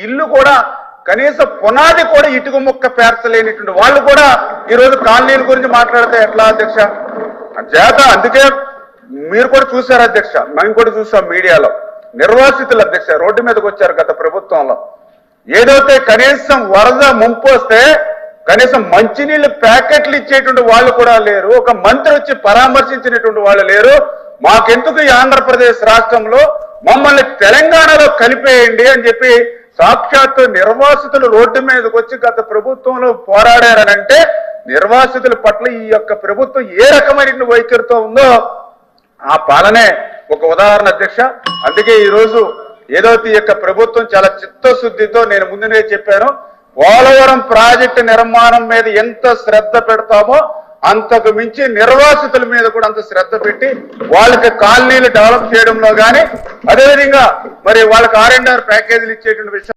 ఇల్లు కూడా కనీసం పునాది కూడా ఇటుక ముక్క పేర్చలేనిటువంటి వాళ్ళు కూడా ఈరోజు కాలనీల గురించి మాట్లాడితే ఎట్లా అధ్యక్ష? చేత అందుకే మీరు కూడా చూశారు అధ్యక్ష, మేము కూడా చూసాం మీడియాలో. నిర్వాసితులు అధ్యక్ష రోడ్డు మీదకి వచ్చారు గత ప్రభుత్వంలో. ఏదైతే కనీసం వరద ముంపు వస్తే కనీసం మంచినీళ్ళు ప్యాకెట్లు ఇచ్చేటువంటి వాళ్ళు కూడా లేరు. ఒక మంత్రి వచ్చి పరామర్శించినటువంటి వాళ్ళు లేరు. మాకెందుకు ఈ ఆంధ్రప్రదేశ్ రాష్ట్రంలో మమ్మల్ని తెలంగాణలో కలిపేయండి అని చెప్పి సాక్షాత్తు నిర్వాసితులు రోడ్డు మీదకి వచ్చి గత ప్రభుత్వంలో పోరాడారనంటే నిర్వాసితుల పట్ల ఈ యొక్క ప్రభుత్వం ఏ రకమైన వైఖరితో ఉందో ఆ పాలనే ఒక ఉదాహరణ అధ్యక్ష. అందుకే ఈరోజు ఏదైతే ఈ యొక్క ప్రభుత్వం చాలా చిత్తశుద్ధితో నేను ముందునే చెప్పాను, పోలవరం ప్రాజెక్టు నిర్మాణం మీద ఎంత శ్రద్ధ పెడతామో అంతకు మించి నిర్వాసితుల మీద కూడా అంత శ్రద్ధ పెట్టి వాళ్ళకి కాలనీలు డెవలప్ చేయడంలో కానీ అదేవిధంగా మరి వాళ్ళకి R&R ప్యాకేజీలు ఇచ్చేటువంటి విషయం